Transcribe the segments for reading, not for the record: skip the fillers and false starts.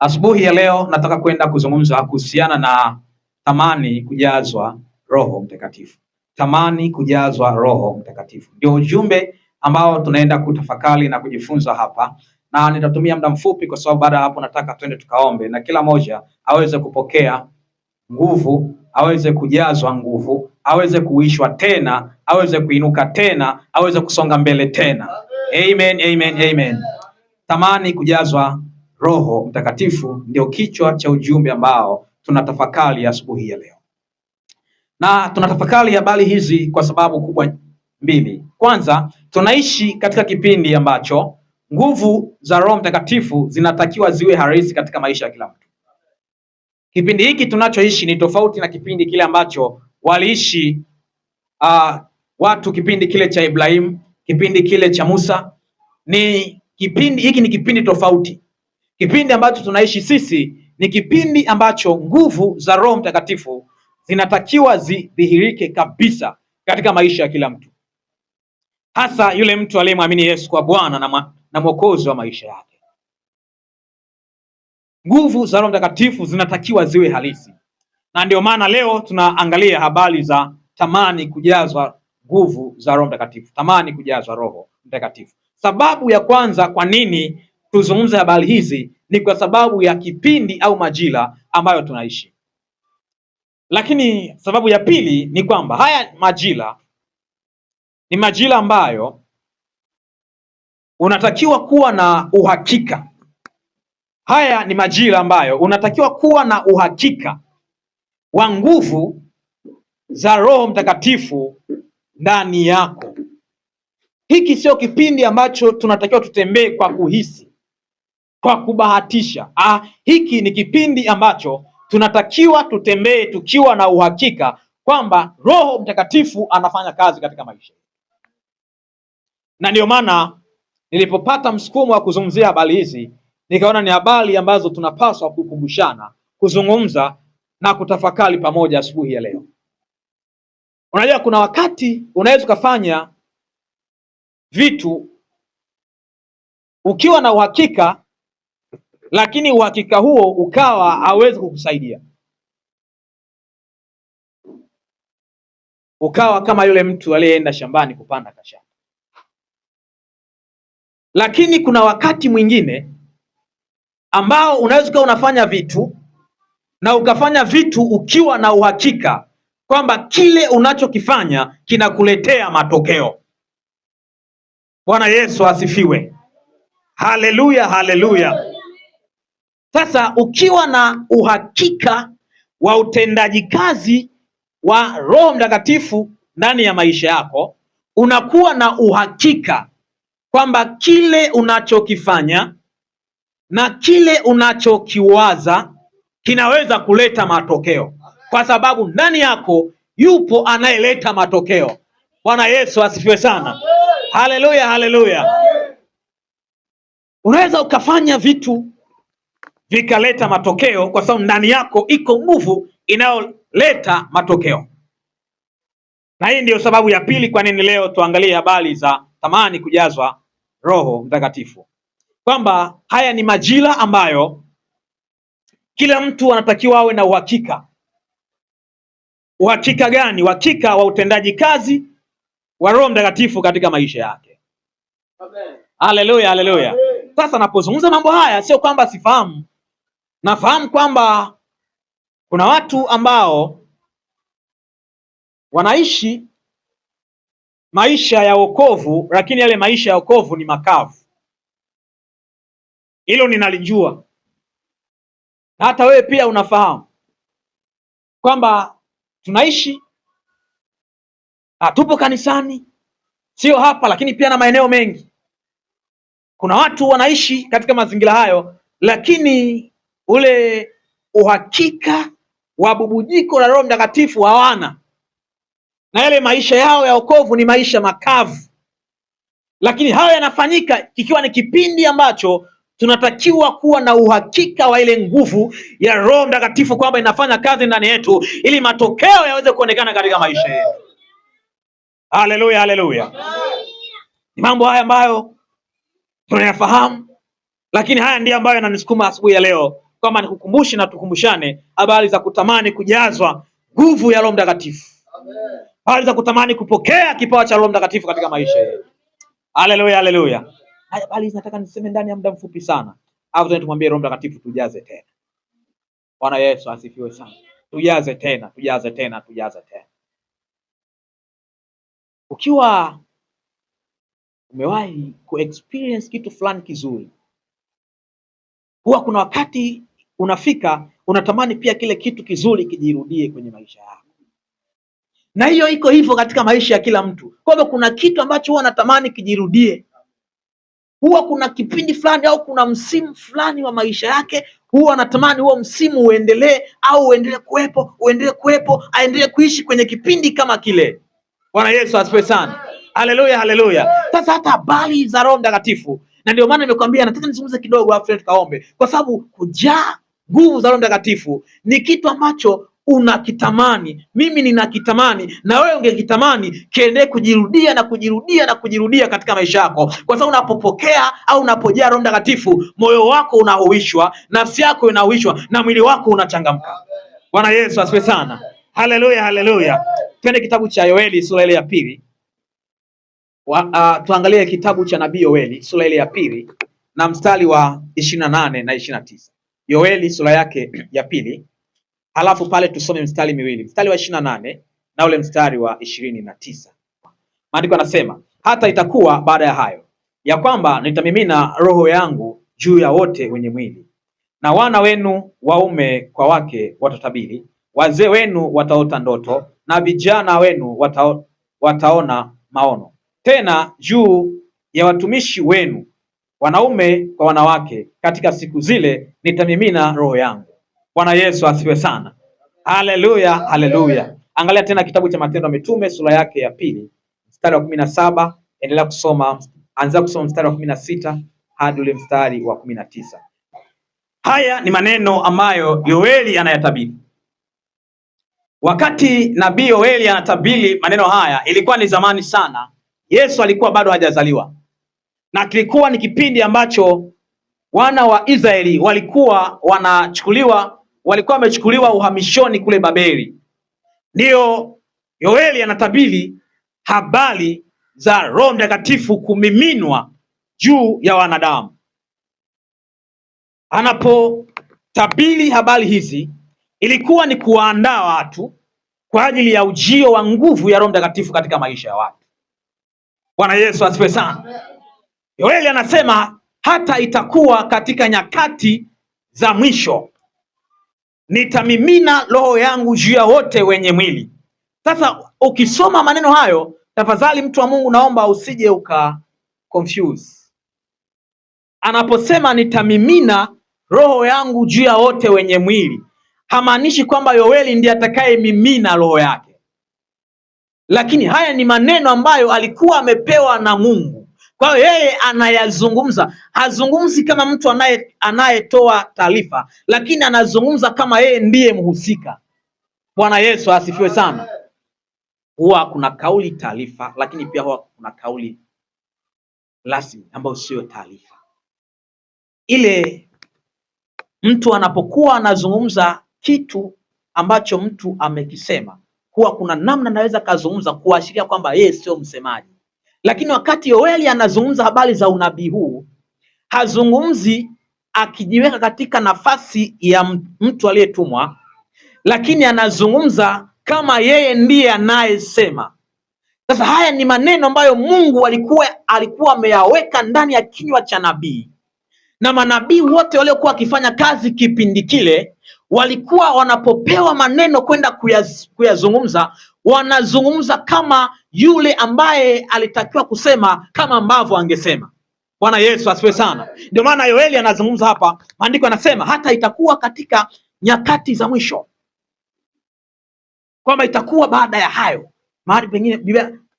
Asubuhi ya leo nataka kwenda kuzungumza kuhusiana na tamani kujazwa Roho Mtakatifu. Tamani kujazwa Roho Mtakatifu ndio ujumbe ambao tunaenda kutafakari na kujifunza hapa, na nitatumia muda mfupi kwa sababu baada ya hapo nataka twende tukaombe na kila moja aweze kupokea nguvu, aweze kujazwa nguvu, aweze kuishwa tena, aweze kuinuka tena, aweze kusonga mbele tena. Amen, amen, amen. Tamani kujazwa Roho Mtakatifu ndio kichwa cha ujumbe ambao tunatafakari asubuhi ya leo, na tunatafakari habari hizi kwa sababu kubwa mbili. Kwanza, tunaishi katika kipindi ambacho nguvu za Roho Mtakatifu zinatakiwa ziwe halisi katika maisha ya kila mtu. Kipindi hiki tunachoishi ni tofauti na kipindi kile ambacho waliishi watu, kipindi kile cha Ibrahimu, kipindi kile cha Musa. Hiki ni kipindi tofauti. Kipindi ambacho tunaishi sisi ni kipindi ambacho nguvu za Roho Mtakatifu zinatakiwa zidhihirike kabisa katika maisha ya kila mtu, hasa yule mtu aliyemwamini Yesu kwa Bwana na Mwokozi wa maisha yake. Nguvu za Roho Mtakatifu zinatakiwa ziwe halisi, na ndio maana leo tunaangalia habari za tamani kujazwa nguvu za Roho Mtakatifu, tamani kujazwa Roho Mtakatifu. Sababu ya kwanza kwa nini tuzungumze habari hizi ni kwa sababu ya kipindi au majira ambayo tunaishi. Lakini sababu ya pili ni kwamba haya majira ni majira ambayo unatakiwa kuwa na uhakika. Haya ni majira ambayo unatakiwa kuwa na uhakika wa nguvu za Roho Mtakatifu ndani yako. Hiki sio kipindi ambacho tunatakiwa tutembee kwa kuhisi, kwa kubahatisha. Hiki ni kipindi ambacho tunatakiwa tutembee tukiwa na uhakika kwamba Roho Mtakatifu anafanya kazi katika maisha. Na ndio maana nilipopata msukumo wa kuzungumzia habari hizi, nikaona ni habari ambazo tunapaswa kukumbushana, kuzungumza na kutafakari pamoja asubuhi ya leo. Unajua, kuna wakati unaweza ukafanya vitu ukiwa na uhakika, lakini uhakika huo ukawa hauwezi kukusaidia. Ukawa kama yule mtu aliyeenda shambani kupanda kashamba. Lakini kuna wakati mwingine ambao unaweza kuwa unafanya vitu na ukafanya vitu ukiwa na uhakika kwamba kile unachokifanya kinakuletea matokeo. Bwana Yesu asifiwe. Haleluya, haleluya. Sasa ukiwa na uhakika wa utendaji kazi wa Roho Mtakatifu ndani ya maisha yako, unakuwa na uhakika kwamba kile unachokifanya na kile unachokiwaza kinaweza kuleta matokeo, kwa sababu ndani yako yupo anayeleta matokeo. Bwana Yesu asifiwe sana. Haleluya, haleluya. Unaweza ukafanya vitu vikaleta matokeo kwa sababu ndani yako iko nguvu inayoleta matokeo. Na hii ndiyo sababu ya pili kwa nini leo tuangalie habari za tamani kujazwa Roho Mtakatifu, kwamba haya ni majira ambayo kila mtu anatakiwa awe na uhakika. Uhakika gani? Uhakika wa utendaji kazi wa Roho Mtakatifu katika maisha yake. Amen. Haleluya, haleluya. Sasa napozungumza mambo haya sio kwamba sifahamu. Nafahamu kwamba kuna watu ambao wanaishi maisha ya wokovu, lakini yale maisha ya wokovu ni makavu. Hilo ninalijua, na hata wewe pia unafahamu kwamba tunaishi, tupo kanisani, sio hapa lakini pia na maeneo mengi. Kuna watu wanaishi katika mazingira hayo, lakini ule uhakika wa bubujiko la Roho Mtakatifu hawana, na yale maisha yao ya wokovu ni maisha makavu. Lakini hayo yanafanyika ikiwa ni kipindi ambacho tunatakiwa kuwa na uhakika wa ile nguvu ya Roho Mtakatifu kwamba inafanya kazi ndani yetu ili matokeo yaweze kuonekana katika maisha yetu. Haleluya, haleluya. Ni mambo haya ambayo tunayafahamu, lakini haya ndiyo ambayo yananisukuma asubuhi ya leo kwamba nikukumbushe na tukumbushane habari za kutamani kujazwa nguvu ya Roho Mtakatifu. Habari za kutamani kupokea kipawa cha Roho Mtakatifu katika maisha yetu. Haleluya, haleluya. Haya bali nataka niseme ndani ya muda mfupi sana. Au tumwambie Roho Mtakatifu tujaze tena. Bwana Yesu asifiwe sana. Tujaze tena, tujaze tena, tujaze tena. Ukiwa umewahi kuexperience kitu fulani kizuri, huwa kuna wakati unafika unatamani pia kile kitu kizuri kijirudie kwenye maisha yako. Na hiyo iko hivyo katika maisha ya kila mtu. Kwa hivyo kuna kitu ambacho huwa natamani kijirudie. Huwa kuna kipindi fulani au kuna msimu fulani wa maisha yake huwa anatamani huo msimu uendelee au uendelee kuwepo, aendelee kuishi kwenye kipindi kama kile. Bwana Yesu asifiwe sana. Haleluya, haleluya. Sasa hata habari za Roho Mtakatifu, na ndio maana nimekwambia nataka nizungumze kidogo afu tukaombe, kwa sababu kujaa nguvu za Roho Mtakatifu ni kitu ambacho unakitamani, mimi ninakitamani, na wewe ungekitamani kiendelee kujirudia na kujirudia na kujirudia katika maisha yako, kwa sababu unapopokea au unapojaa Roho Mtakatifu, moyo wako unahuishwa, nafsi yako inahuishwa na mwili wako unachangamka. Bwana Yesu asifiwe sana. Haleluya, haleluya. Twende kitabu cha Yoeli sura ile ya pili. Tuangalie kitabu cha nabii Yoeli sura ile ya pili na mstari wa 28 na 29. Yoeli sura yake ya pili, halafu pale tusome mstari miwili, mstari wa 28 na ule mstari wa 29. Maandiko yanasema, hata itakuwa baada ya hayo ya kwamba nitamimina roho yangu juu ya wote wenye mwili, na wana wenu waume kwa wake watatabiri, wazee wenu wataota ndoto, na vijana wenu wataona maono. Tena juu ya watumishi wenu wanaume kwa wanawake katika siku zile nitamimina roho yangu. Bwana Yesu asifiwe sana. Haleluya, haleluya. Angalia tena kitabu cha Matendo ya Mitume sura yake ya pili mstari wa 17, endelea kusoma, anza kusoma mstari wa 16 hadi ule mstari wa 19. Haya ni maneno ambayo Yoeli anayatabiri. Wakati nabii Yoeli anatabiri maneno haya, ilikuwa ni zamani sana. Yesu alikuwa bado hajazaliwa, na kilikuwa ni kipindi ambacho wana wa Israeli walikuwa wamechukuliwa uhamishoni kule Babeli. Ndiyo Yoeli anatabiri habari za Roho Mtakatifu kumiminwa juu ya wanadamu. Anapotabiri habari hizi, ilikuwa ni kuwaandaa watu kwa ajili ya ujio wa nguvu ya Roho Mtakatifu katika maisha ya watu. Bwana Yesu asifiwe sana. Yoeli anasema hata itakuwa katika nyakati za mwisho nitamimina roho yangu juu ya wote wenye mwili. Sasa ukisoma maneno hayo, tafadhali mtu wa Mungu, naomba usije confuse. Anaposema nitamimina roho yangu juu ya wote wenye mwili, hamaanishi kwamba Yoeli ndiye atakayemimina roho yake, lakini haya ni maneno ambayo alikuwa amepewa na Mungu. Kwa hiyo yeye anayazungumza, hazungumzi kama mtu anayetoa taarifa, lakini anazungumza kama yeye ndiye mhusika. Bwana Yesu asifiwe sana. Huwa kuna kauli taarifa, lakini pia huwa kuna kauli rasmi ambayo sio taarifa. Ile mtu anapokuwa anazungumza kitu ambacho mtu amekisema, huwa kuna namna anaweza kazungumza kuashiria kwamba yeye sio msemaji. Lakini wakati Yoeli anazungumza habari za unabii huu, hazungumzi akijiweka katika nafasi ya mtu aliyetumwa, lakini anazungumza kama yeye ndiye anayesema. Sasa haya ni maneno ambayo Mungu alikuwa ameyaweka ndani ya kinywa cha nabii, na manabii wote waliokuwa wakifanya kazi kipindi kile walikuwa wanapopewa maneno kwenda kuyazungumza, wanazungumza kama yule ambaye alitakiwa kusema kama ambavyo angesema. Bwana Yesu asifiwe sana. Ndio maana Yoeli anazungumza hapa, maandiko yanasema hata itakuwa katika nyakati za mwisho, kwamba itakuwa baada ya hayo. Mahali pengine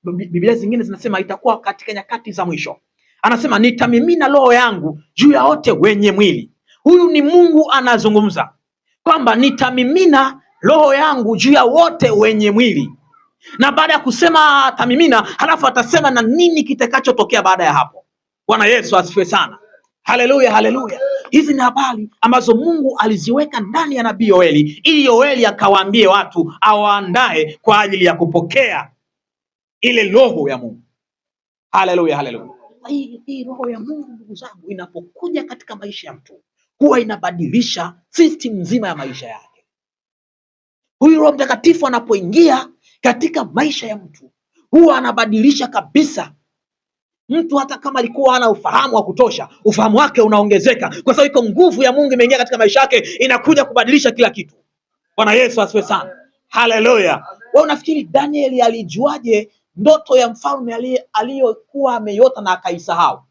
Biblia zingine zinasema itakuwa katika nyakati za mwisho. Anasema nitamimina roho yangu juu ya wote wenye mwili. Huyu ni Mungu anazungumza kwamba nitamimina roho yangu juu ya wote wenye mwili. Na baada ya kusema atamimina, halafu atasema na nini kitakachotokea baada ya hapo. Bwana Yesu asifiwe sana. Haleluya, haleluya. Hizi ni habari ambazo Mungu aliziweka ndani ya nabii Yoeli, ili Yoeli akawaambie watu, awaandae kwa ajili ya kupokea ile roho ya Mungu. Haleluya, haleluya. Hii roho ya Mungu, ndugu zangu, inapokuja katika maisha ya mtu, huwa inabadilisha system nzima ya maisha yake. Huyu Roho Mtakatifu anapoingia katika maisha ya mtu, huwa anabadilisha kabisa mtu. Hata kama alikuwa hana ufahamu wa kutosha, ufahamu wake unaongezeka, kwa sababu iko nguvu ya Mungu imeingia katika maisha yake, inakuja kubadilisha kila kitu. Bwana Yesu asifiwe sana. Haleluya. Wewe unafikiri Danieli alijuaje ndoto ya mfalme aliyokuwa ameiota na akaisahau?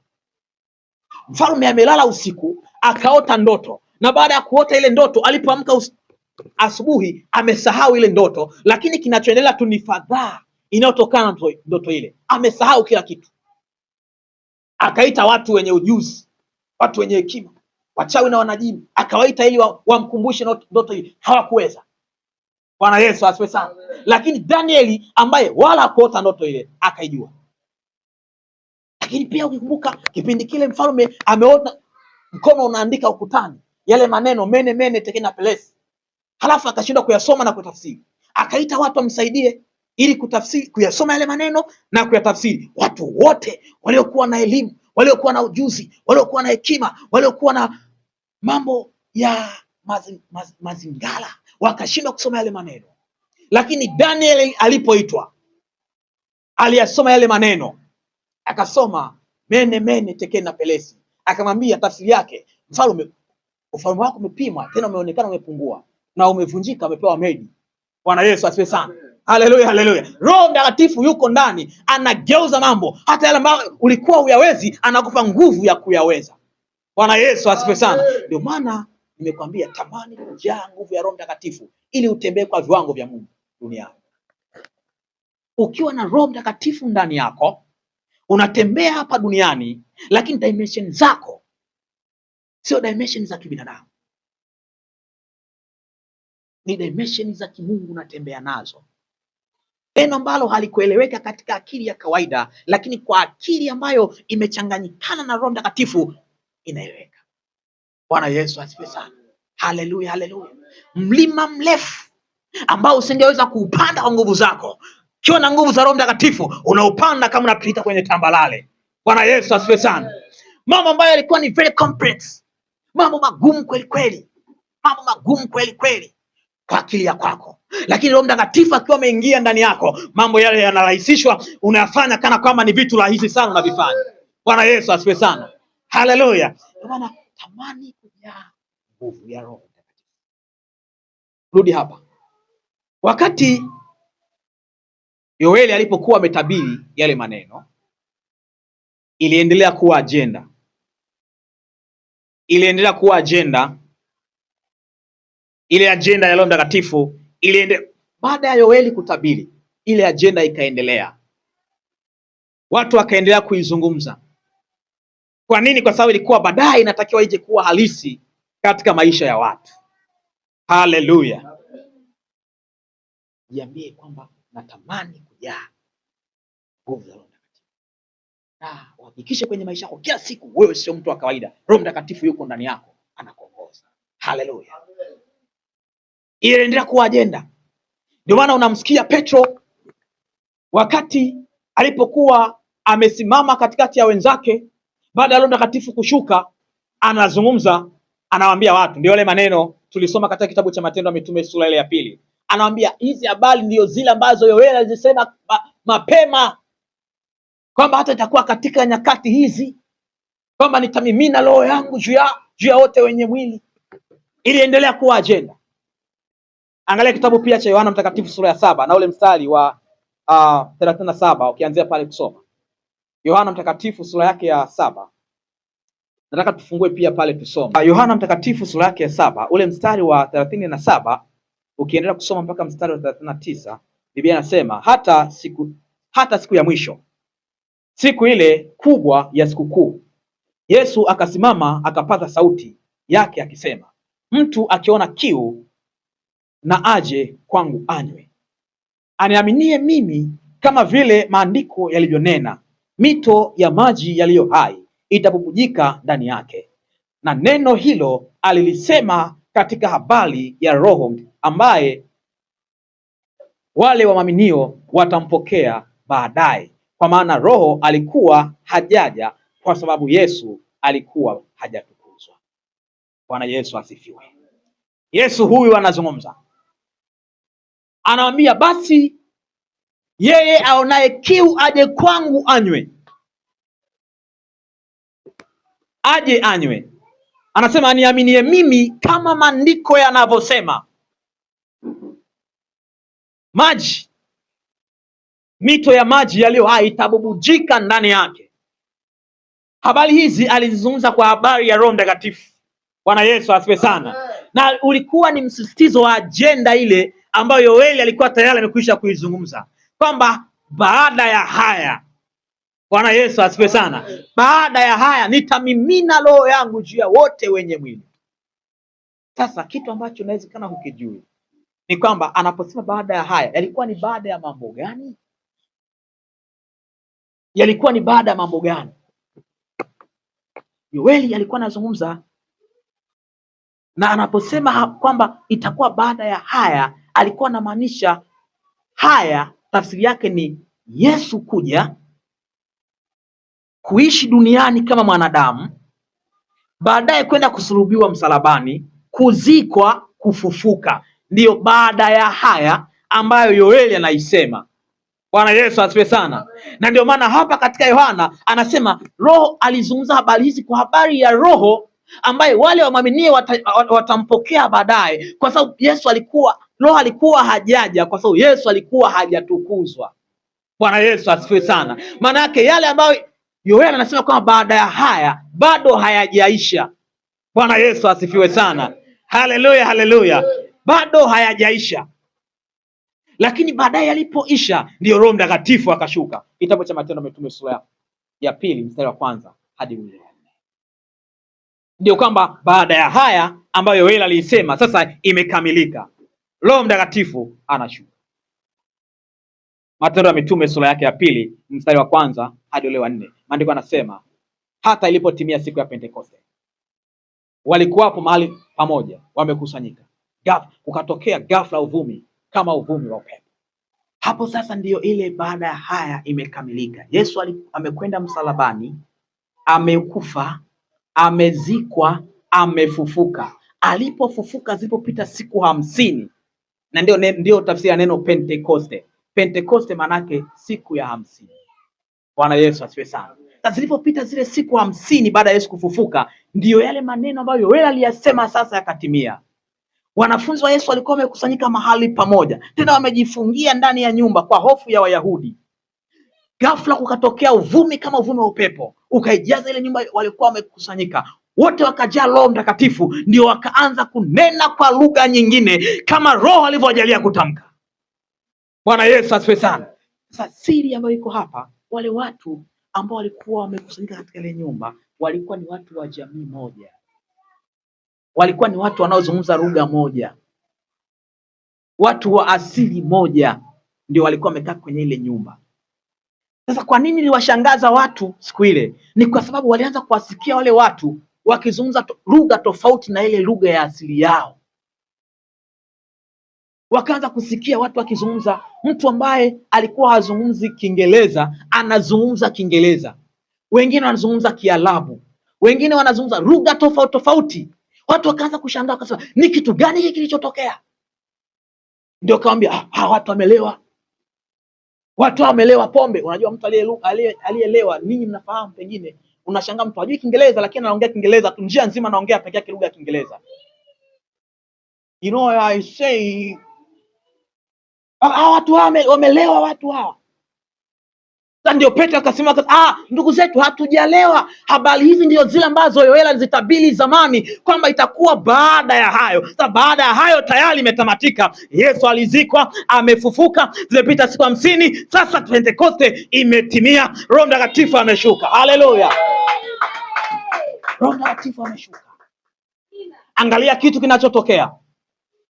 Mfalme amelala usiku akaota ndoto, na baada ya kuota ile ndoto, alipoamka asubuhi amesahau ile ndoto, lakini kinachoendelea tu ni fadhaa inayotokana na ndoto ile. Amesahau kila kitu. Akaita watu wenye ujuzi, watu wenye hekima, wachawi na wanajimu, akawaita ili wamkumbushe ndoto hii. Hawakuweza. Bwana Yesu asifiwe sana. Lakini Danieli ambaye wala hakuota ndoto ile akaijua. Lakini pia ukikumbuka kipindi kile mfalme ameota mkono unaandika ukutani yale maneno mene mene tekena pelesi, halafu akashindwa kuyasoma na kutafsiri. Akaita watu wamsaidie ili kutafsiri, kuyasoma yale maneno na kuyatafsiri. Watu wote waliokuwa na elimu, waliokuwa na ujuzi, waliokuwa na hekima, waliokuwa na mambo ya mazingala wakashindwa kusoma yale maneno. Lakini Daniel alipoitwa, aliyasoma yale maneno, akasoma mene mene tekena pelesi, akamwambia tafsiri yake, mfalme, ufalme wako umepimwa, tena umeonekana umepungua na umevunjika, umepewa medi. Bwana Yesu asifiwe sana. Haleluya, haleluya. Roho Mtakatifu yuko ndani, anageuza mambo, hata yale ambayo ulikuwa uyawezi, anakupa nguvu ya kuyaweza. Bwana Yesu asifiwe sana. Ndio maana nimekwambia tamani kujaa nguvu ya Roho Mtakatifu ili utembee kwa viwango vya Mungu duniani. Ukiwa na Roho Mtakatifu ndani yako, unatembea hapa duniani, lakini dimension zako sio dimension za kibinadamu, ni dimension za kimungu unatembea nazo. Neno ambalo halikueleweka katika akili ya kawaida, lakini kwa akili ambayo imechanganyikana na Roho Mtakatifu inaeleweka. Bwana Yesu asifiwe sana. Haleluya, haleluya. Mlima mrefu ambao usingeweza kuupanda kwa nguvu zako, ukiwa na nguvu za Roho Mtakatifu unaupanda kama unapita kwenye tambalale. Bwana Yesu asifiwe sana. Mambo ambayo yalikuwa ni very complex, mambo magumu kweli kweli, mambo magumu kweli kweli kwa akili ya kwako, lakini Roho Mtakatifu akiwa ameingia ndani yako, mambo yale yanarahisishwa, unayafanya kana kwamba ni vitu rahisi sana unavifanya. Bwana Yesu asifiwe sana. Haleluya. Kwa maana tamani kujaa nguvu ya Roho Mtakatifu. Rudi hapa. Wakati Yoeli alipokuwa ametabiri yale maneno, iliendelea kuwa ajenda. Iliendelea kuwa ajenda. Ile ajenda ya Roho Mtakatifu baada ya Yoeli kutabiri, ile ajenda ikaendelea. Watu wakaendelea kuizungumza. Kwa nini? Kwa sababu ilikuwa baadaye inatakiwa ije kuwa halisi katika maisha ya watu. Haleluya. Jiambie kwamba natamani kujaa nguvu za Roho Mtakatifu. Na uhakikishe kwenye maisha yako kila siku wewe sio mtu wa kawaida. Roho Mtakatifu yuko ndani yako, anakuongoza. Haleluya. Ile inaendelea kuwa ajenda. Ndio maana unamsikia Petro wakati alipokuwa amesimama katikati ya wenzake baada ya Roho Mtakatifu kushuka, anazungumza, anawaambia watu, ndio yale maneno tulisoma katika kitabu cha Matendo ya Mitume sura ile ya 2. Anawaambia hizi habari ndio zile ambazo Yoeli alizisema mapema kwamba hata itakuwa katika nyakati hizi kwamba nitamimina roho yangu juu ya wote wenye mwili. Iliendelea kuwa ajenda. Angalia kitabu pia cha Yohana Mtakatifu sura ya 7 na ule mstari wa 37, ukianzia pale kusoma. Yohana Mtakatifu sura yake ya 7. Nataka tufungue pia pale tusome. Yohana Mtakatifu sura yake ya 7, ule mstari wa 37, ukiendelea kusoma mpaka mstari wa 39, Biblia inasema hata siku ya mwisho, siku ile kubwa ya sikukuu, Yesu akasimama akapaza sauti yake akisema, mtu akiona kiu na aje kwangu anywe. Aniaminie mimi, kama vile maandiko yalivyonena, mito ya maji yaliyo hai itabubujika ndani yake. na neno hilo alilisema katika habari ya Roho ambaye wale waaminio watampokea baadaye, kwa maana Roho alikuwa hajaja kwa sababu Yesu alikuwa hajatukuzwa. Bwana Yesu asifiwe. Yesu huyu anazungumza, anawaambia basi yeye aonaye kiu aje kwangu anywe. Aje anywe. Anasema aniaminie mimi, kama maandiko yanavyosema, maji, mito ya maji yaliyo hai itabubujika ndani yake. Habari hizi alizizungumza kwa habari ya Roho Mtakatifu. Bwana Yesu asifiwe sana. Na ulikuwa ni msisitizo wa ajenda ile ambayo Yoeli alikuwa tayari amekwisha kuizungumza, kwamba baada ya haya, Bwana Yesu asifiwe sana, baada ya haya nitamimina roho yangu juu ya wote wenye mwili. Sasa kitu ambacho inawezekana hukijui ni kwamba anaposema baada ya haya, yalikuwa ni baada ya mambo gani? Yalikuwa ni baada ya mambo gani? Yoeli alikuwa anazungumza, na anaposema kwamba itakuwa baada ya haya, alikuwa anamaanisha haya, tafsiri yake ni Yesu kuja kuishi duniani kama mwanadamu, baadaye kwenda kusulubiwa msalabani, kuzikwa, kufufuka. Ndiyo baada ya haya ambayo Yoeli anaisema. Bwana Yesu asifiwe sana. Na ndio maana hapa katika Yohana anasema Roho alizungumza habari hizi kwa habari ya Roho ambaye wale wamwaminie watampokea baadaye, kwa sababu Roho alikuwa hajaja, kwa sababu Yesu alikuwa hajatukuzwa. Bwana Yesu asifiwe sana. Maana yake yale ambayo Yoeli anasema kwamba baada ya haya bado hayajaisha. Bwana Yesu asifiwe sana. Haleluya, haleluya. Bado hayajaisha, lakini baadaye yalipoisha ndio Roho Mtakatifu akashuka. Kitabu cha Matendo ya Mitume sura ya 2 mstari wa 1 hadi 4. Ndio kwamba baada ya haya ambayo Yoeli alisema sasa imekamilika, Roho Mtakatifu anashuka. Matendo ya Mitume sura yake ya 2 mstari wa 1 hadi ule wa 4. Maandiko yanasema hata ilipotimia siku ya Pentekoste, walikuwapo mahali pamoja wamekusanyika, kukatokea ghafla uvumi kama uvumi wa upepo. Hapo sasa ndiyo ile baada ya haya imekamilika. Yesu amekwenda msalabani, amekufa, amezikwa, amefufuka. Alipofufuka zilipopita siku 50, na ndio tafsiri ya neno Pentekoste. Pentekoste manake siku ya 50. Bwana Yesu asifiwe sana. Sasa zilipopita zile siku 50 baada ya Yesu kufufuka, ndiyo yale maneno ambayo Yoeli aliyasema sasa yakatimia. Wanafunzi wa Yesu walikuwa wamekusanyika mahali pamoja, tena wamejifungia ndani ya nyumba kwa hofu ya Wayahudi. Ghafla kukatokea uvumi kama uvumi wa upepo, ukaijaza ile nyumba walikuwa wamekusanyika. Wote wakajaa Roho Mtakatifu, ndio wakaanza kunena kwa lugha nyingine kama Roho alivyowajalia kutamka. Bwana Yesu asifiwe sana. Sasa siri ambayo iko hapa, wale watu ambao walikuwa wamekusanyika katika ile nyumba walikuwa ni watu wa jamii moja, walikuwa ni watu wanaozungumza lugha moja, watu wa asili moja, ndio walikuwa wamekaa kwenye ile nyumba. Sasa kwa nini liwashangaza watu siku ile? Ni kwa sababu walianza kuwasikia wale watu wakizungumza lugha tofauti na ile lugha ya asili yao. Wakaanza kusikia watu wakizungumza, mtu ambaye alikuwa hazungumzi Kiingereza anazungumza Kiingereza, wengine wanazungumza Kiarabu, wengine wanazungumza lugha tofauti tofauti. Watu wakaanza kushangaa, wakasema ni kitu gani hiki kilichotokea? Ndio kaambia watu wamelewa, watu wamelewa pombe. Unajua mtu aliyelewa, ninyi mnafahamu, pengine unashangaa mtu hajui Kiingereza lakini anaongea Kiingereza tu, njia nzima anaongea pekee yake lugha ya Kiingereza. You know I say watu wamelewa, watu hawa. Sasa ndio Petro akasema ndugu zetu, hatujalewa. Habari hizi ndio zile ambazo Yoeli alizitabiri zamani kwamba itakuwa baada ya hayo. Sasa baada ya hayo tayari imetamatika. Yesu alizikwa, amefufuka, zimepita siku 50. Sasa Pentekoste imetimia, Roho Mtakatifu ameshuka. Haleluya, Roho Mtakatifu ameshuka. Angalia kitu kinachotokea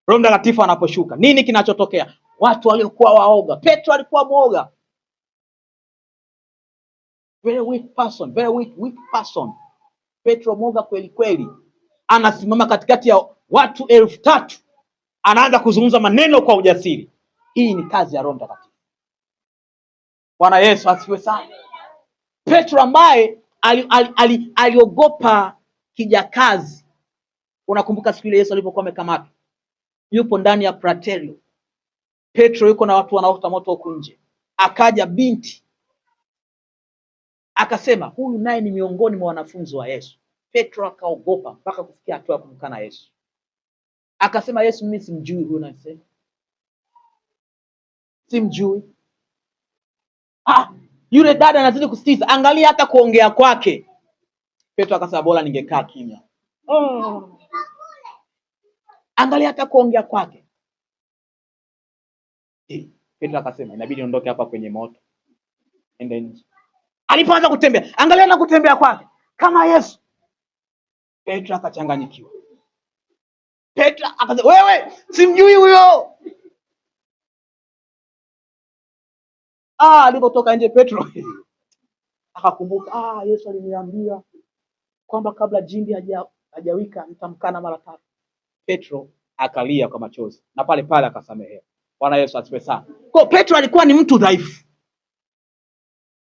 Roho Mtakatifu anaposhuka. Nini kinachotokea? Watu waliokuwa waoga, Petro alikuwa mwoga, very weak person, very weak person. Petro mwoga kweli kweli, anasimama katikati ya watu 3,000 anaanza kuzungumza maneno kwa ujasiri. Hii ni kazi ya Roho Mtakatifu. Bwana Yesu asifiwe sana. Petro ambaye aliogopa kijakazi. Unakumbuka siku ile Yesu alipokuwa amekamatwa, yupo ndani ya Praterio, Petro yuko na watu wanaota moto huko nje, akaja binti akasema huyu naye ni miongoni mwa wanafunzi wa Yesu. Petro akaogopa mpaka kufikia hatua ya kumkana Yesu. Akasema, Yesu, mimi simjui huyu anasema. Simjui. Yule dada anazidi kusitiza, angalia hata kuongea kwake. Petro akasema bora ningekaa kimya. Angalia hata kuongea kwake. Petro akasema inabidi niondoke hapa kwenye moto. Ende nje. Alipoanza kutembea, angalia na kutembea kwake kama Yesu. Petro akachanganyikiwa. Petro akasema wewe simjui huyo. Alipotoka nje Petro akakumbuka, Yesu aliniambia kwamba kabla jimbi hajawika nitamkana mara 3. Petro akalia kwa machozi na pale pale akasamehewa. Bwana Yesu asifiwe sana. Kwa Petro alikuwa ni mtu dhaifu,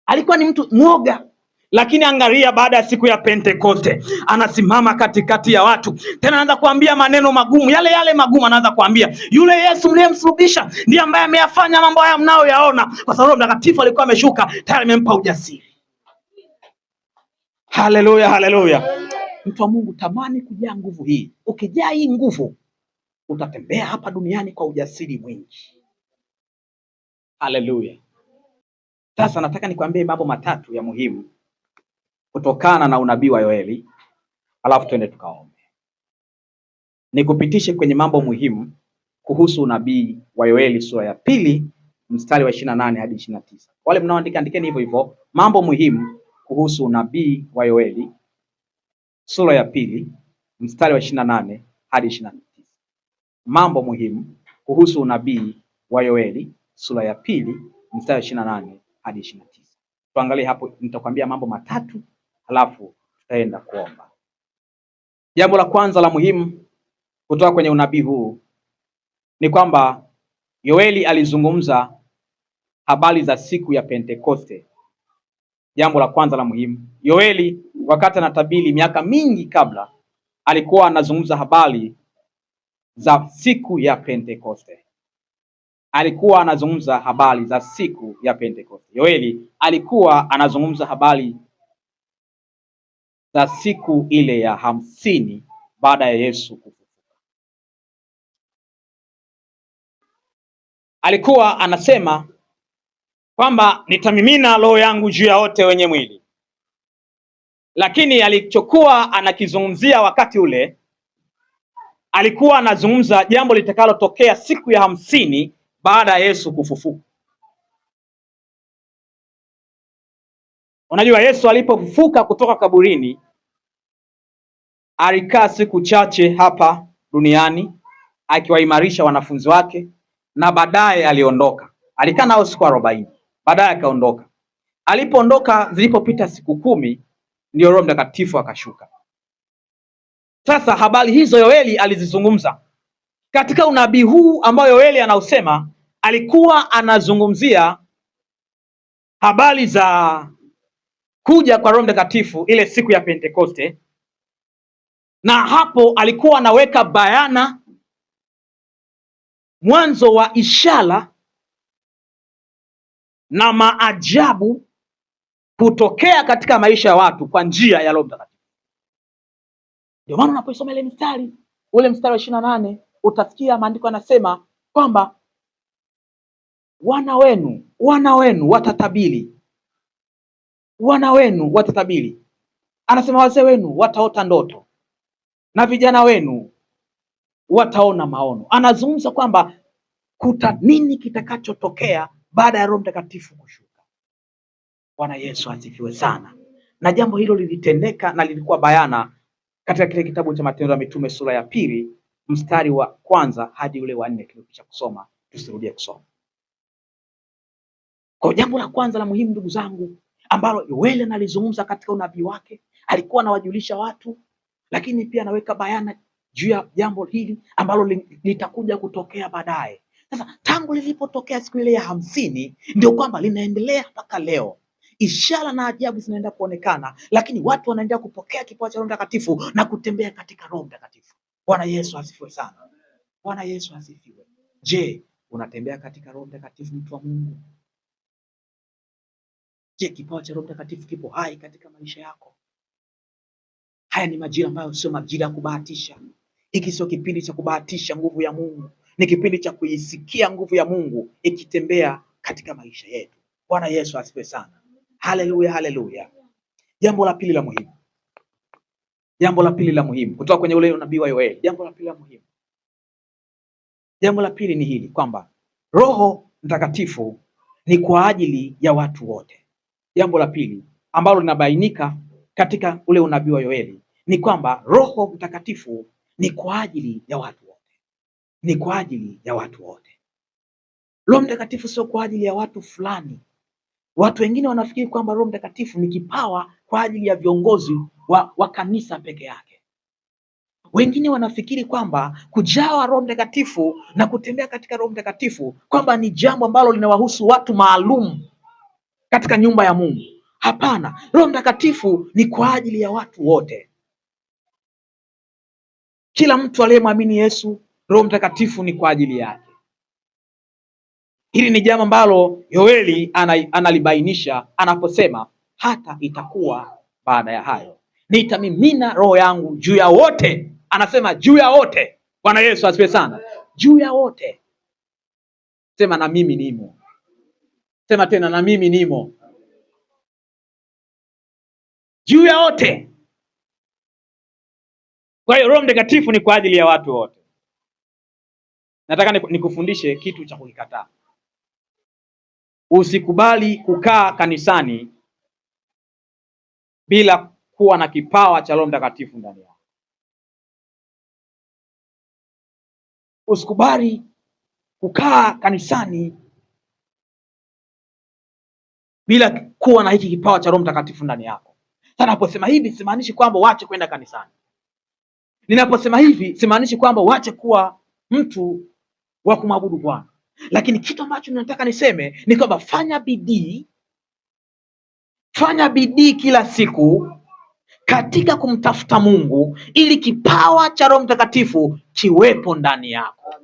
alikuwa ni mtu mwoga, lakini angalia, baada ya siku ya Pentekoste anasimama katikati ya watu, tena anaanza kuambia maneno magumu, yale magumu. Anaanza kuambia yule Yesu mliyemsulubisha ndiye ambaye ameyafanya mambo haya mnayoyaona, kwa sababu Mtakatifu alikuwa ameshuka tayari, amempa ujasiri. Haleluya, haleluya. Mtu wa Mungu, tamani kujaa nguvu hii. Ukijaa hii nguvu utatembea hapa duniani kwa ujasiri mwingi. Haleluya. Sasa nataka nikwambie mambo matatu ya muhimu kutokana na unabii wa Yoeli, alafu twende tukaombe. Nikupitishe kwenye mambo muhimu kuhusu unabii wa Yoeli sura ya 2 mstari wa 28 hadi 29. Wale mnaoandika andikeni hivyo hivyo, mambo muhimu kuhusu unabii wa Yoeli sura ya 2 mstari wa 28 hadi 29. Mambo muhimu kuhusu unabii wa Yoeli sura ya 2 mstari wa 28 hadi 29. Tuangalie hapo, nitakwambia mambo matatu halafu tutaenda kuomba. Jambo la kwanza la muhimu kutoka kwenye unabii huu ni kwamba Yoeli alizungumza habari za siku ya Pentekoste. Jambo la kwanza la muhimu, Yoeli wakati anatabiri miaka mingi kabla, alikuwa anazungumza habari za siku ya Pentekoste. Alikuwa anazungumza habari za siku ya Pentekoste. Yoeli alikuwa anazungumza habari za siku ile ya 50 baada ya Yesu kufufuka. Alikuwa anasema kwamba nitamimina roho yangu juu ya wote wenye mwili. Lakini alichokuwa anakizungumzia wakati ule, alikuwa anazungumza jambo litakalotokea siku ya 50 baada ya Yesu kufufuka. Unajua, Yesu alipofufuka kutoka kaburini alikaa siku chache hapa duniani akiwaimarisha wanafunzi wake, na baadaye aliondoka. Alikaa nao siku 40, baadaye akaondoka. Alipoondoka, zilipopita siku 10, ndio Roho Mtakatifu akashuka. Sasa habari hizo Yoeli alizizungumza katika unabii huu ambao Yoeli anausema. Alikuwa anazungumzia habari za kuja kwa Roho Mtakatifu ile siku ya Pentekoste, na hapo alikuwa anaweka bayana mwanzo wa ishara na maajabu kutokea katika maisha ya watu kwa njia ya Roho Mtakatifu. Ndio maana unapoisoma ile mstari wa 28 utasikia maandiko yanasema kwamba wana wenu watatabiri. Wana wenu watatabiri. Anasema wazee wenu wataota ndoto na vijana wenu wataona maono. Anazungumza kwamba nini kitakachotokea baada ya Roho Mtakatifu kushuka. Bwana Yesu asifiwe sana. Na jambo hilo lilitendeka na lilikuwa bayana katika kile kitabu cha Matendo ya Mitume sura ya 2 mstari wa 1 hadi ule wa 4. Tulikwisha kusoma, tusirudie kusoma. Kwa jambo la kwanza la muhimu, ndugu zangu, ambalo Yoeli analizungumza katika unabii wake, alikuwa anawajulisha watu, lakini pia anaweka bayana juu ya jambo hili ambalo litakuja kutokea baadaye. Sasa tangu lilipotokea siku ile ya 50 ndio kwamba linaendelea mpaka leo. Ishara na ajabu zinaenda kuonekana, lakini watu wanaendelea kupokea kipawa cha Roho Mtakatifu na kutembea katika Roho Mtakatifu. Bwana Yesu asifiwe sana. Bwana Yesu asifiwe. Je, unatembea katika Roho Mtakatifu, mtu wa Mungu? Je, kipawa cha Roho Mtakatifu kipo hai katika maisha yako? Haya ni majira ambayo sio majira ya kubahatisha. Hiki sio kipindi cha kubahatisha nguvu ya Mungu, ni kipindi cha kuisikia nguvu ya Mungu ikitembea katika maisha yetu. Bwana Yesu asifiwe sana. Haleluya, haleluya. Jambo la pili la muhimu, jambo la pili la muhimu kutoka kwenye ule unabii wa Yoeli. Jambo la pili la muhimu, jambo la pili ni hili kwamba Roho Mtakatifu ni kwa ajili ya watu wote. Jambo la pili ambalo linabainika katika ule unabii wa Yoeli ni kwamba Roho Mtakatifu ni kwa ajili ya watu wote, ni kwa ajili ya watu wote. Roho Mtakatifu sio kwa ajili ya watu fulani. Watu wengine wanafikiri kwamba Roho Mtakatifu ni kipawa kwa ajili ya viongozi wa kanisa peke yake. Wengine wanafikiri kwamba kujawa Roho Mtakatifu na kutembea katika Roho Mtakatifu kwamba ni jambo ambalo linawahusu watu maalum katika nyumba ya Mungu. Hapana, Roho Mtakatifu ni kwa ajili ya watu wote. Kila mtu aliyemwamini Yesu, Roho Mtakatifu ni kwa ajili yake. Hili ni jambo ambalo Yoeli analibainisha anaposema hata itakuwa baada ya hayo nitamimina roho yangu juu ya wote. Anasema juu ya wote. Bwana Yesu asifiwe sana. Juu ya wote. Sema na mimi nimo. Sema tena na mimi nimo. Juu ya wote. Kwa hiyo Roho Mtakatifu ni kwa ajili ya watu wote. Nataka nikufundishe kitu cha kukikataa. Usikubali kukaa kanisani bila kuwa na kipawa cha Roho Mtakatifu ndani yako. Usikubali kukaa kanisani bila kuwa na hiki kipawa cha Roho Mtakatifu ndani yako. Sasa naposema hivi simaanishi kwamba uache kwenda kanisani. Ninaposema hivi simaanishi kwamba uache kuwa mtu wa kumwabudu Bwana. Lakini kitu ambacho nataka niseme ni kwamba fanya bidii kila siku katika kumtafuta Mungu ili kipawa cha Roho Mtakatifu kiwepo ndani yako.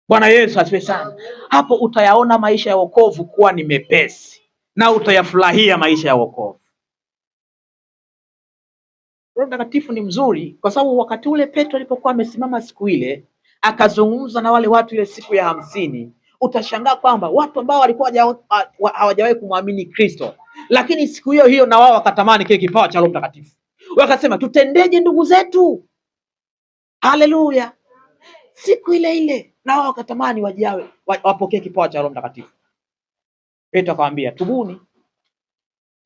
Bwana Yesu asifiwe sana. Hapo utayaona maisha ya wokovu kuwa ni mepesi na utayafurahia maisha ya wokovu. Roho Mtakatifu ni mzuri kwa sababu wakati ule Petro alipokuwa amesimama siku ile akazungumza na wale watu ile siku ya 50, utashangaa kwamba watu ambao walikuwa hawajawahi kumwamini Kristo, lakini siku hiyo hiyo na wao wakatamani kile kipawa cha Roho Mtakatifu. Wakasema tutendeje ndugu zetu? Haleluya. Siku ile ile na wao wakatamani wapokee kipawa cha Roho Mtakatifu. Petro akamwambia tubuni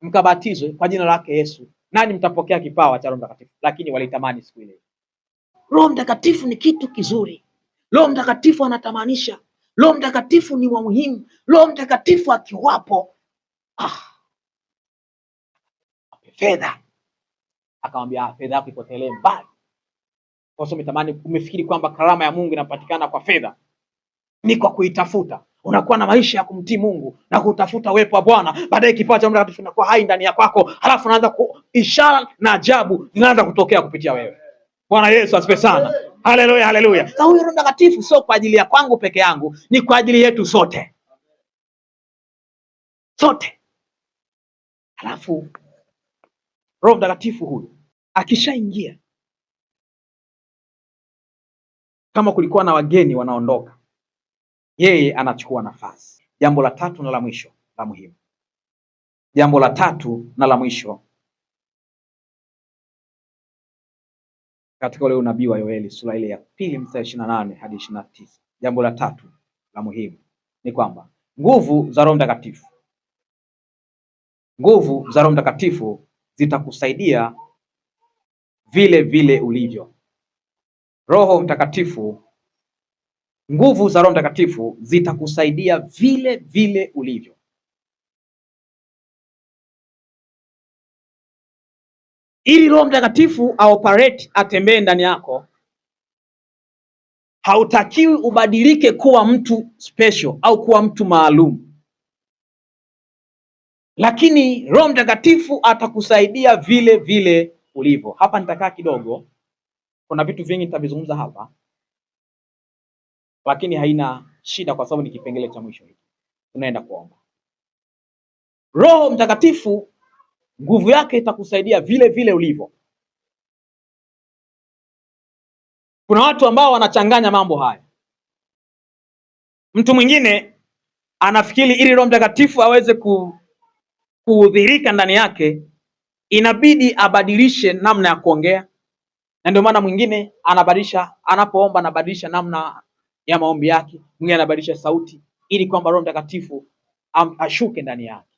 mkabatizwe kwa jina lake Yesu nani mtapokea kipawa cha Roho Mtakatifu. Lakini walitamani siku ile. Roho Mtakatifu ni kitu kizuri. Roho Mtakatifu anatamanisha. Roho Mtakatifu ni wa muhimu. Roho Mtakatifu akiwapo fedha. Akamwambia fedha yako ipotelee mbali. Kwa sababu umefikiri kwamba karama ya Mungu inapatikana kwa fedha. Ni kwa kuitafuta. Unakuwa na maisha ya kumtii Mungu na kutafuta uwepo wa Bwana. Baadaye kipawa cha Roho Mtakatifu kinakuwa hai ndani ya kwako. Halafu unaanza ishara na ajabu zinaanza kutokea kupitia wewe. Bwana Yesu asifiwe sana. Haleluya, haleluya. Sasa huyu Roho Mtakatifu sio kwa ajili ya kwangu peke yangu, ni kwa ajili yetu sote. Sote. Halafu Roho Mtakatifu huyu akishaingia, kama kulikuwa na wageni wanaondoka, yeye anachukua nafasi. Jambo la tatu na la mwisho la muhimu. Jambo la tatu na la mwisho katika ule unabii wa Yoeli sura ile ya 2 mstari 28 hadi 29. Jambo la tatu la muhimu ni kwamba nguvu za Roho Mtakatifu, nguvu za Roho Mtakatifu zitakusaidia vile vile ulivyo. Roho Mtakatifu, nguvu za Roho Mtakatifu zitakusaidia vile vile ulivyo. Ili Roho Mtakatifu aoperate, atembee ndani yako, hautakiwi ubadilike kuwa mtu special au kuwa mtu maalum, lakini Roho Mtakatifu atakusaidia vile vile ulivyo. Hapa nitakaa kidogo, kuna vitu vingi nitavizungumza hapa, lakini haina shida kwa sababu ni kipengele cha mwisho hiki. Tunaenda kuomba. Roho Mtakatifu nguvu yake itakusaidia vile vile ulivyo. Kuna watu ambao wanachanganya mambo haya. Mtu mwingine anafikiri ili Roho Mtakatifu aweze kudhihirika ndani yake inabidi abadilishe namna ya kuongea, na ndio maana mwingine anabadilisha, anapoomba anabadilisha namna ya maombi yake, mwingine anabadilisha sauti ili kwamba Roho Mtakatifu ashuke ndani yake.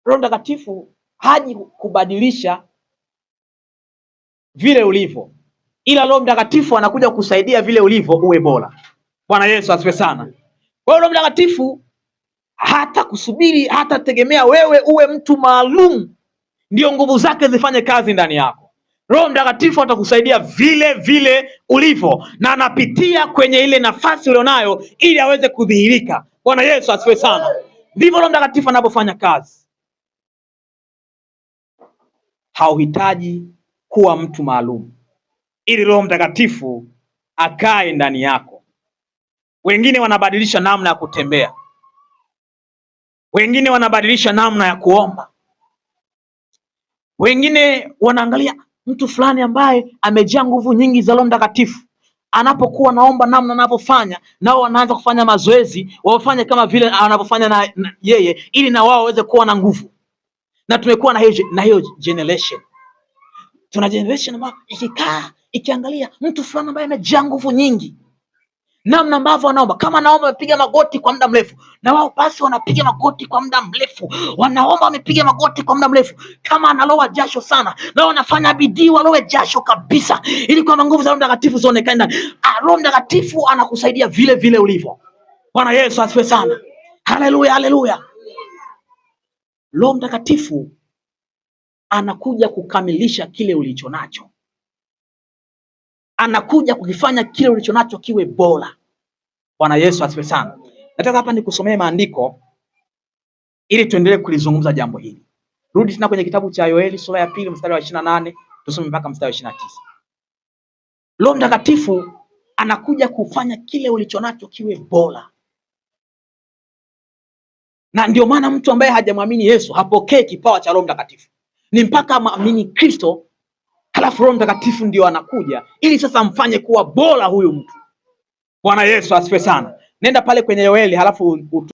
Roho Mtakatifu haji kubadilisha vile ulivyo, ila Roho Mtakatifu anakuja kusaidia vile ulivyo uwe bora. Bwana Yesu asifiwe sana. Kwa hiyo Roho Mtakatifu hata kusubiri, hata tegemea wewe uwe mtu maalum ndio nguvu zake zifanye kazi ndani yako. Roho Mtakatifu atakusaidia vile vile ulivyo, na anapitia kwenye ile nafasi ulionayo ili aweze kudhihirika. Bwana Yesu asifiwe sana. Ndivyo Roho Mtakatifu anapofanya kazi. Hauhitaji kuwa mtu maalum ili Roho Mtakatifu akae ndani yako. Wengine wanabadilisha namna ya kutembea, wengine wanabadilisha namna ya kuomba, wengine wanaangalia mtu fulani ambaye amejaa nguvu nyingi za Roho Mtakatifu, anapokuwa naomba namna anavyofanya, nao wanaanza kufanya mazoezi, wafanye kama vile anavyofanya na yeye, ili na wao waweze kuwa na nguvu. Na tumekuwa na hiyo generation. Tuna generation ambayo ikiangalia mtu fulani ambaye amejaa nguvu nyingi, namna ambavyo wanaomba, kama naomba wamepiga magoti kwa muda mrefu, na wao basi wanapiga magoti kwa muda mrefu, wanaomba wamepiga magoti kwa muda mrefu. Kama analoa jasho sana, na wanafanya bidii waloe jasho kabisa, ili kwamba nguvu za Roho Mtakatifu zionekane ndani. Roho Mtakatifu anakusaidia vile vile ulivyo. Bwana Yesu asifiwe sana. Haleluya, haleluya. Roho Mtakatifu anakuja kukamilisha kile ulicho nacho, anakuja kukifanya kile ulicho nacho kiwe bora. Bwana Yesu asifiwe sana. Nataka hapa nikusomee maandiko ili tuendelee kulizungumza jambo hili. Rudi tena kwenye kitabu cha Yoeli sura ya 2 mstari wa 28, tusome mpaka mstari wa 29. Roho Mtakatifu anakuja kufanya kile ulicho nacho kiwe bora. Na ndio maana mtu ambaye hajamwamini Yesu hapokei kipawa cha Roho Mtakatifu. Ni mpaka amwamini Kristo, halafu Roho Mtakatifu ndio anakuja ili sasa mfanye kuwa bora huyu mtu. Bwana Yesu asifiwe sana. Nenda pale kwenye Yoeli halafu